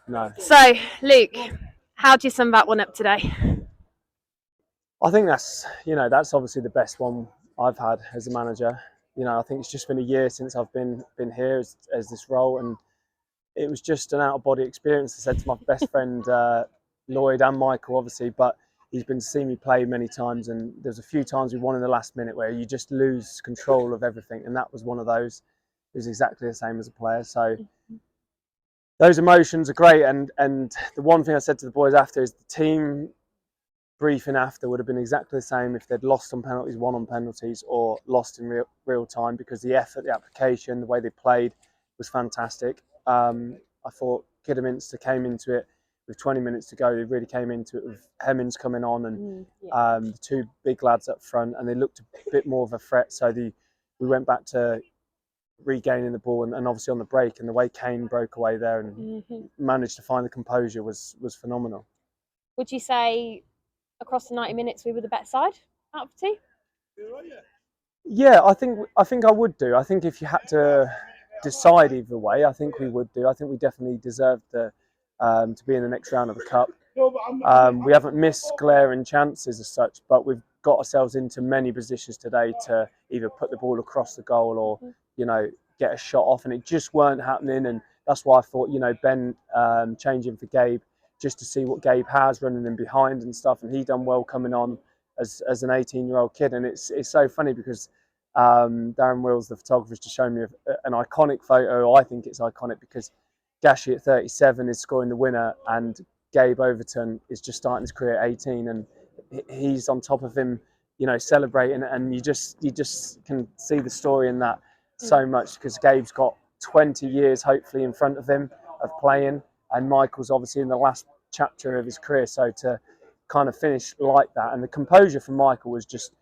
No. So, Luke, how do you sum that one up today? I think that's obviously the best one I've had as a manager. I think it's just been a year since I've been here as this role, and it was just an out of body experience. I said to my best friend Lloyd and Michael, obviously, but he's been to see me play many times, and there's a few times we won in the last minute where you just lose control of everything, and that was one of those. It was exactly the same as a player, so those emotions are great. And the one thing I said to the boys after is the team briefing after would have been exactly the same if they'd lost on penalties, won on penalties, or lost in real time, because the effort, the application, the way they played was fantastic. I thought Kidderminster came into it with 20 minutes to go. They really came into it with Hemmings coming on and the two big lads up front, and they looked a bit more of a threat. So we went back to regaining the ball, and obviously on the break, and the way Kane broke away there and managed to find the composure was phenomenal. Would you say across the 90 minutes we were the better side out of the two? Yeah, I think I would do. I think if you had to decide either way, I think we would do. I think we definitely deserved to be in the next round of the cup. We haven't missed glaring chances as such, but we've got ourselves into many positions today to either put the ball across the goal or get a shot off, and it just weren't happening. And that's why I thought Ben changing for Gabe, just to see what Gabe has running in behind and stuff, and he done well coming on as an 18-year-old kid. And it's so funny because Darren Wills, the photographer, just showed me an iconic photo. I think it's iconic because Gashi at 37 is scoring the winner, and Gabe Overton is just starting his career at 18, and he's on top of him, celebrating. And you just can see the story in that so much, because Gabe's got 20 years hopefully in front of him of playing, and Michael's obviously in the last chapter of his career. So to kind of finish like that, and the composure from Michael was just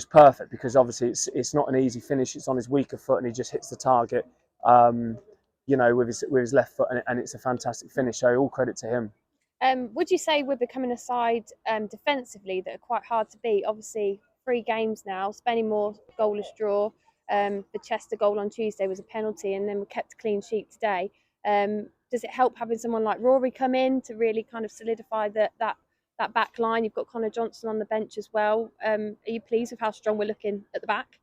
perfect, because obviously it's not an easy finish. It's on his weaker foot, and he just hits the target, with his left foot, and it's a fantastic finish. So all credit to him. Would you say we're becoming a side defensively that are quite hard to beat? Obviously, 3 games now, Spennymoor goalless draw. The Chester goal on Tuesday was a penalty, and then we kept a clean sheet today. Does it help having someone like Rory come in to really kind of solidify that back line? You've got Connor Johnson on the bench as well. Are you pleased with how strong we're looking at the back?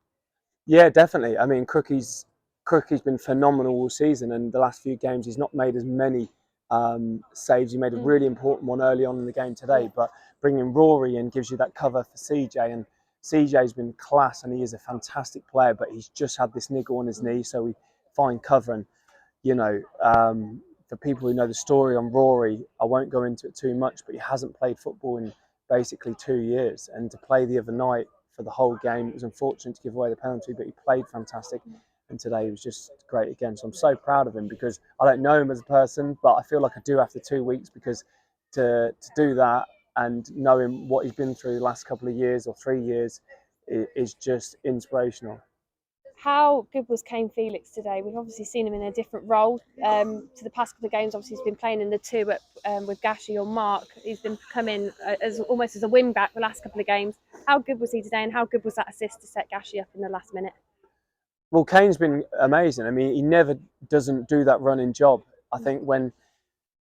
Yeah, definitely. I mean, Crookie's been phenomenal all season, and the last few games he's not made as many saves. He made a really important one early on in the game today, but bringing Rory in gives you that cover for CJ, and CJ's been class, and he is a fantastic player, but he's just had this niggle on his knee, so we find cover. And for people who know the story on Rory, I won't go into it too much, but he hasn't played football in basically 2 years, and to play the other night for the whole game, it was unfortunate to give away the penalty, but he played fantastic, and today he was just great again. So I'm so proud of him, because I don't know him as a person, but I feel like I do after 2 weeks, because to do that and knowing what he's been through the last couple of years or 3 years is just inspirational. How good was Kane Felix today? We've obviously seen him in a different role to the past couple of games. Obviously, he's been playing in the two with Gashi or Mark. He's been coming as almost as a wing back the last couple of games. How good was he today, and how good was that assist to set Gashi up in the last minute? Well, Kane's been amazing. I mean, he never doesn't do that running job. I think when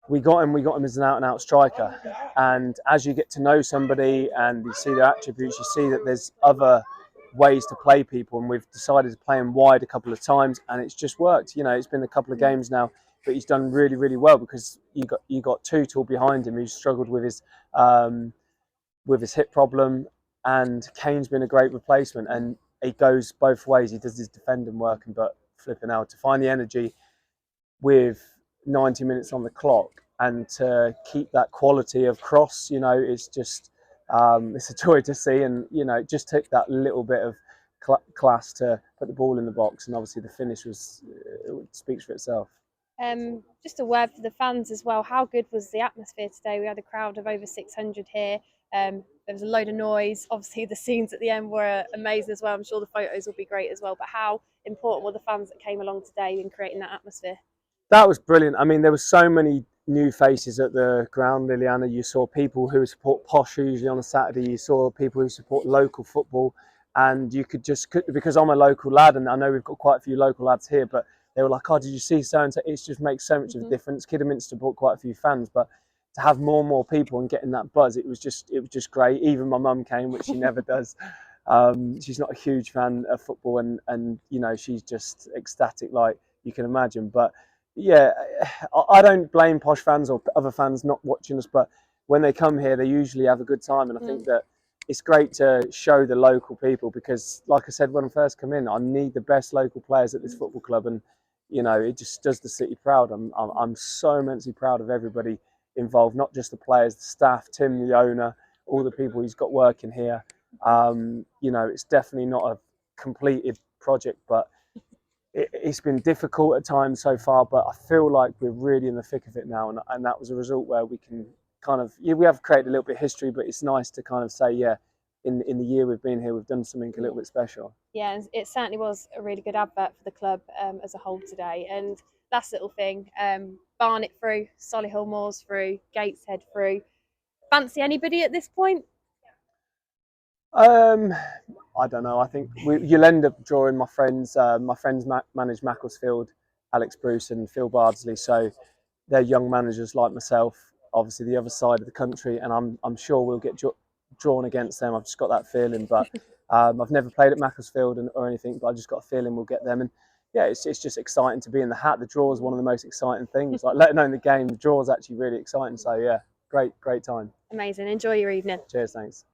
we got him as an out-and-out striker. And as you get to know somebody and you see their attributes, you see that there's other ways to play people. And we've decided to play him wide a couple of times, and it's just worked. It's been a couple of games now, but he's done really, really well, because you got Tootle behind him, who's struggled with his hip problem, and Kane's been a great replacement. And he goes both ways. He does his defending work, but flipping out to find the energy with 90 minutes on the clock, and to keep that quality of cross, it's just it's a joy to see. And it just took that little bit of class to put the ball in the box, and obviously the finish speaks for itself. Just a word for the fans as well. How good was the atmosphere today? We had a crowd of over 600 here. There was a load of noise. Obviously, the scenes at the end were amazing as well. I'm sure the photos will be great as well. But how important were the fans that came along today in creating that atmosphere? That was brilliant. I mean, there were so many new faces at the ground, Liliana. You saw people who support Posh usually on a Saturday. You saw people who support local football. And you could because I'm a local lad, and I know we've got quite a few local lads here, but they were like, "Oh, did you see so and so?" It just makes so much of a difference. Kidderminster brought quite a few fans, but to have more and more people and getting that buzz, it was just great. Even my mum came, which she never does. She's not a huge fan of football, and you know, she's just ecstatic, like you can imagine. But yeah, I don't blame posh fans or other fans not watching us, but when they come here, they usually have a good time, and I think that it's great to show the local people, because, like I said, when I first come in, I need the best local players at this football club, and you know, it just does the city proud. I'm so immensely proud of everybody involved, not just the players, the staff, Tim, the owner, all the people he's got working here. You know, it's definitely not a completed project, but it's been difficult at times so far, but I feel like we're really in the thick of it now, and that was a result where we can kind of, yeah, we have created a little bit of history, but it's nice to kind of say, yeah, in the year we've been here, we've done something a little bit special. Yeah, it certainly was a really good advert for the club as a whole today. And last little thing, Barnet through, Solihull Moors through, Gateshead through. Fancy anybody at this point? I don't know. I think you'll end up drawing my friends. My friends manage Macclesfield, Alex Bruce and Phil Bardsley. So they're young managers like myself. Obviously, the other side of the country, and I'm sure we'll get drawn against them. I've just got that feeling. But I've never played at Macclesfield or anything, but I just got a feeling we'll get them. And yeah, it's just exciting to be in the hat. The draw is one of the most exciting things. Like, let alone the game, the draw is actually really exciting. So yeah, great time. Amazing. Enjoy your evening. Cheers, thanks.